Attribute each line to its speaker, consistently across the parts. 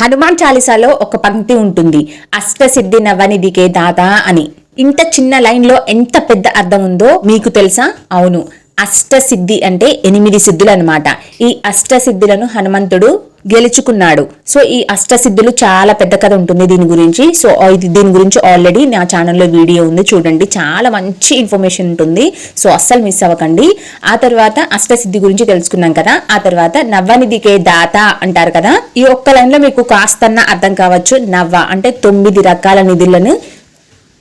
Speaker 1: హనుమాన్ చాలీసాలో ఒక పంక్తి ఉంటుంది, అష్టసిద్ధి నవనిధికే దాత అని. ఇంత చిన్న లైన్ లో ఎంత పెద్ద అర్థం ఉందో మీకు తెలుసా? అవును, అష్టసిద్ధి అంటే 8 సిద్ధులు అనమాట. ఈ అష్టసిద్ధులను హనుమంతుడు గెలుచుకున్నాడు. సో ఈ అష్టసిద్ధులు చాలా పెద్ద కథ ఉంటుంది దీని గురించి. సో దీని గురించి ఆల్రెడీ నా ఛానల్లో వీడియో ఉంది, చూడండి. చాలా మంచి ఇన్ఫర్మేషన్ ఉంటుంది, సో అస్సలు మిస్ అవ్వకండి. ఆ తర్వాత అష్టసిద్ధి గురించి తెలుసుకున్నాం కదా. ఆ తర్వాత నవ్వనిధికే దాత అంటారు కదా. ఈ ఒక్క లైన్ లో మీకు కాస్తన్న అర్థం కావచ్చు. నవ్వ అంటే 9 రకాల నిధులను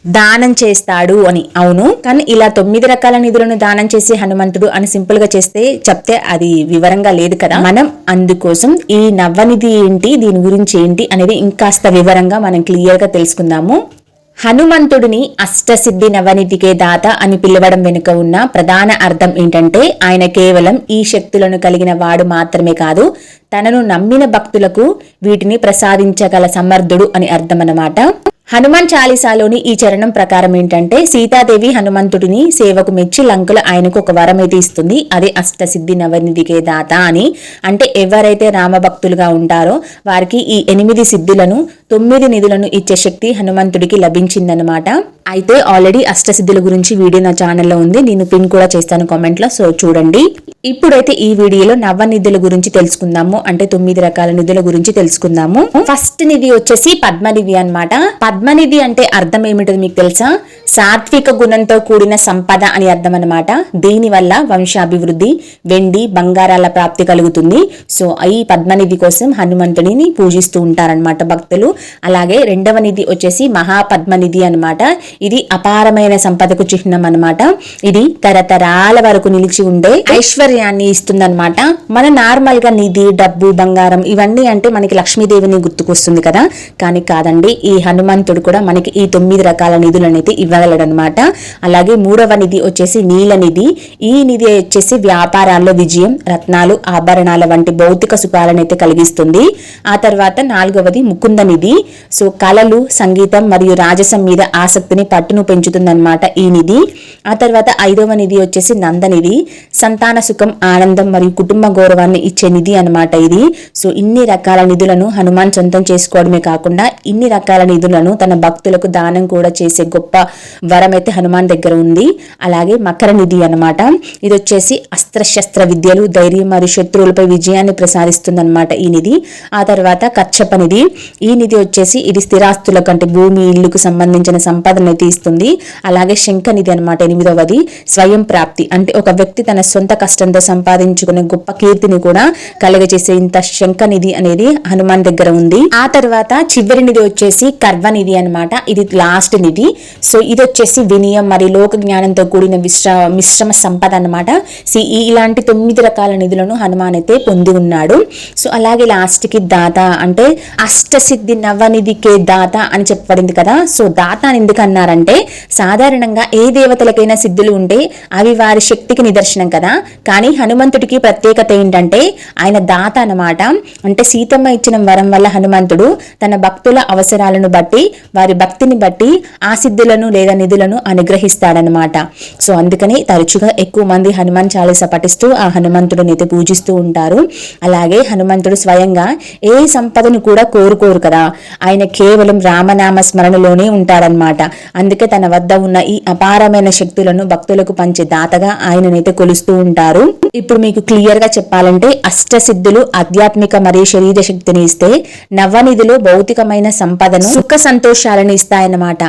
Speaker 1: దానం చేస్తాడు అని. అవును, కానీ ఇలా 9 రకాల నిధులను దానం చేసి హనుమంతుడు అని సింపుల్ గా చెప్తే అది వివరంగా లేదు కదా. మనం అందుకోసం ఈ నవ్వనిధి ఏంటి, దీని గురించి ఏంటి అనేది ఇంకాస్త వివరంగా మనం క్లియర్ గా తెలుసుకుందాము. హనుమంతుడిని అష్టసిద్ధి నవనిధికే దాత అని పిలవడం వెనుక ఉన్న ప్రధాన అర్థం ఏంటంటే, ఆయన కేవలం ఈ శక్తులను కలిగిన వాడు మాత్రమే కాదు, తనను నమ్మిన భక్తులకు వీటిని ప్రసాదించగల సమర్థుడు అని అర్థం అన్నమాట. హనుమాన్ చాలీసాలోని ఈ చరణం ప్రకారం ఏంటంటే, సీతాదేవి హనుమంతుడిని సేవకు మెచ్చి లంకలో ఆయనకు ఒక వరం అయితే ఇస్తుంది. అదే అష్టసిద్ధి నవనిధికే దాత అని. అంటే ఎవరైతే రామభక్తులుగా ఉంటారో వారికి ఈ 8 సిద్ధులను 9 నిధులను ఇచ్చే శక్తి హనుమంతుడికి లభించిందనమాట. అయితే ఆల్రెడీ అష్టసిద్ధుల గురించి వీడియో నా ఛానల్లో ఉంది, నేను పిన్ కూడా చేస్తాను కామెంట్ లో, సో చూడండి. ఇప్పుడైతే ఈ వీడియోలో నవనిధుల గురించి తెలుసుకుందాము. అంటే 9 రకాల నిధుల గురించి తెలుసుకుందాము. ఫస్ట్ నిధి వచ్చేసి పద్మనిధి అన్నమాట. పద్మనిధి అంటే అర్థం ఏమిటో మీకు తెలుసా? సాత్విక గుణంతో కూడిన సంపద అని అర్థం అన్నమాట. దీని వల్ల వంశాభివృద్ధి, వెండి బంగారాల ప్రాప్తి కలుగుతుంది. సో ఈ పద్మనిధి కోసం హనుమంతుడిని పూజిస్తూ ఉంటారనమాట భక్తులు. అలాగే రెండవ నిధి వచ్చేసి మహాపద్మనిధి అనమాట. ఇది అపారమైన సంపదకు చిహ్నం అనమాట. ఇది తరతరాల వరకు నిలిచి ఉండే ఐశ్వర్యాన్ని ఇస్తుందన్నమాట. మన నార్మల్ గా నిధి, డబ్బు, బంగారం ఇవన్నీ అంటే మనకి లక్ష్మీదేవిని గుర్తుకొస్తుంది కదా, కానీ కాదండి. ఈ హనుమంతుడు కూడా మనకి ఈ 9 రకాల నిధులనైతే ఇవ్వగలడనమాట. అలాగే మూడవ నిధి వచ్చేసి నీల నిధి. ఈ నిధి వచ్చేసి వ్యాపారాల్లో విజయం, రత్నాలు, ఆభరణాల వంటి భౌతిక సుఖాలను అయితే కలిగిస్తుంది. ఆ తర్వాత 4వది ముకుంద నిధి. సో కళలు, సంగీతం మరియు రాజసం మీద ఆసక్తిని, పట్టును పెంచుతుందన్నమాట ఈ నిధి. ఆ తర్వాత 5వ నిధి వచ్చేసి నందనిధి. సంతాన సుఖం, ఆనందం మరియు కుటుంబ గౌరవాన్ని ఇచ్చే నిధి అనమాట ఇది. సో ఇన్ని రకాల నిధులను హనుమాన్ సొంతం చేసుకోవడమే కాకుండా ఇన్ని రకాల నిధులను తన భక్తులకు దానం కూడా చేసే గొప్ప వరం అయితే హనుమాన్ దగ్గర ఉంది. అలాగే మకర నిధి అనమాట. ఇది వచ్చేసి అస్త్రశస్త్ర విద్యలు, ధైర్యం మరియు శత్రువులపై విజయాన్ని ప్రసాదిస్తుంది అనమాట ఈ నిధి. ఆ తర్వాత కచ్చప నిధి. ఈ నిధి వచ్చేసి ఇది స్థిరాస్తుల కంటే భూమి, ఇల్లుకు సంబంధించిన సంపదను అయితే ఇస్తుంది. అలాగే శంఖ నిధి అనమాట 8వది. స్వయం ప్రాప్తి అంటే ఒక వ్యక్తి తన సొంత కష్టంతో సంపాదించుకునే గొప్ప కీర్తిని కూడా కలుగజేసే ఇంత శంఖ నిధి అనేది హనుమాన్ దగ్గర ఉంది. ఆ తర్వాత చివరి నిధి వచ్చేసి కర్వ నిధి అనమాట. ఇది లాస్ట్ నిధి. సో ఇది వచ్చేసి వినయం మరియు లోక జ్ఞానంతో కూడిన మిశ్రమ సంపద అనమాట. ఇలాంటి 9 రకాల నిధులను హనుమాన్ అయితే పొంది ఉన్నాడు. సో అలాగే లాస్ట్ కి దాత అంటే అష్టసిద్ధి నవనిధికే దాత అని చెప్పబడింది కదా. సో దాత అని ఎందుకు అన్నారంటే, సాధారణంగా ఏ దేవతలకైనా సిద్ధులు ఉంటే అవి వారి శక్తికి నిదర్శనం కదా, కానీ హనుమంతుడికి ప్రత్యేకత ఏంటంటే ఆయన దాత అనమాట. అంటే సీతమ్మ ఇచ్చిన వరం వల్ల హనుమంతుడు తన భక్తుల అవసరాలను బట్టి, వారి భక్తిని బట్టి ఆ సిద్ధులను లేదా నిధులను అనుగ్రహిస్తాడనమాట. సో అందుకని తరచుగా ఎక్కువ మంది హనుమాన్ చాలీసా పఠిస్తూ ఆ హనుమంతుడిని అయితే పూజిస్తూ ఉంటారు. అలాగే హనుమంతుడు స్వయంగా ఏ సంపదను కూడా కోరుకోరు కదా, ఆయన కేవలం రామనామ స్మరణలోనే ఉంటారనమాట. అందుకే తన వద్ద ఉన్న ఈ అపారమైన శక్తులను భక్తులకు పంచే దాతగా ఆయననైతే కొలుస్తూ ఉంటారు. ఇప్పుడు మీకు క్లియర్ గా చెప్పాలంటే, అష్టసిద్ధులు ఆధ్యాత్మిక మరియు శరీర శక్తిని ఇస్తే, నవనిధులు భౌతికమైన సంపదను, సుఖ సంతోషాలను ఇస్తాయన్నమాట.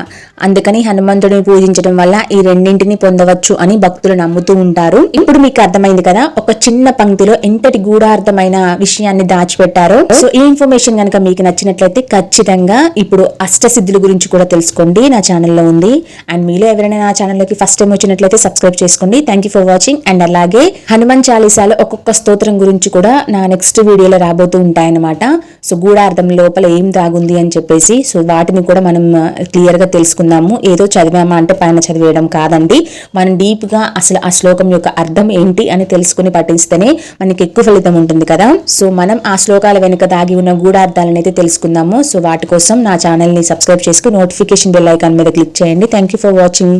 Speaker 1: అందుకని హనుమంతుడిని పూజించడం వల్ల ఈ రెండింటిని పొందవచ్చు అని భక్తులు నమ్ముతూ ఉంటారు. ఇప్పుడు మీకు అర్థమైంది కదా ఒక చిన్న పంక్తిలో ఎంతటి గూఢార్థమైన విషయాన్ని దాచిపెట్టారో. సో ఈ ఇన్ఫర్మేషన్ కనుక మీకు నచ్చినట్లయితే ఖచ్చితంగా ఇప్పుడు అష్టసిద్ధుల గురించి కూడా తెలుసుకోండి, నా ఛానల్లో ఉంది. అండ్ మీలో ఎవరైనా నా ఛానల్లోకి ఫస్ట్ టైం వచ్చినట్లయితే సబ్స్క్రైబ్ చేసుకోండి. Thank you for watching. And అలాగే హనుమాన్ చాలీసాలో ఒక్కొక్క స్తోత్రం గురించి కూడా నా నెక్స్ట్ వీడియోలో రాబోతూ ఉంటాయన్నమాట. సో గూఢార్థం లోపల ఏం దాగుంది అని చెప్పేసి, సో వాటిని కూడా మనం క్లియర్ గా తెలుసుకుందాము. ఏదో చదివామా అంటే పైన చదివేయడం కాదండి, మనం డీప్ గా అసలు ఆ శ్లోకం యొక్క అర్థం ఏంటి అని తెలుసుకుని పఠిస్తేనే మనకి ఎక్కువ ఫలితం ఉంటుంది కదా. సో మనం ఆ శ్లోకాల వెనుక దాగి ఉన్న గూఢార్థాలను అయితే తెలుసుకుందాము. సో వాటి కోసం నా ఛానల్ ని సబ్స్క్రైబ్ చేసుకుని నోటిఫికేషన్ బెల్ ఐకాన్ మీద క్లిక్ చేయండి. Thank you for watching.